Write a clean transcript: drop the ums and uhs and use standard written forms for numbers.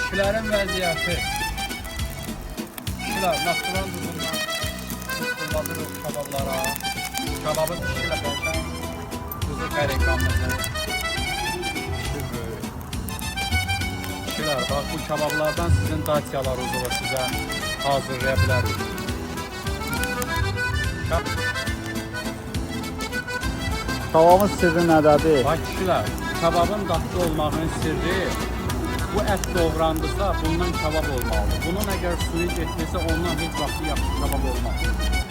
Kişilərin vəziyyəti. Kişilər, naturaldır bunlar. Kullanırıq kabablara. Kababın kişilər olsan, kuzu qəriqamızı. Kişi böyük. Kişilər, bax bu kabablardan sizin datiyalar uzulu sizə hazırlaya bilərik. Tavamız sirri nədədir? Bax kişilər, kababın dadlı olmağının sirri bu ət doğrandısa bundan kabab olmalıdır. Bunun əgər suyu getmirsə ondan heç vaxt yaxşı kabab olmaz.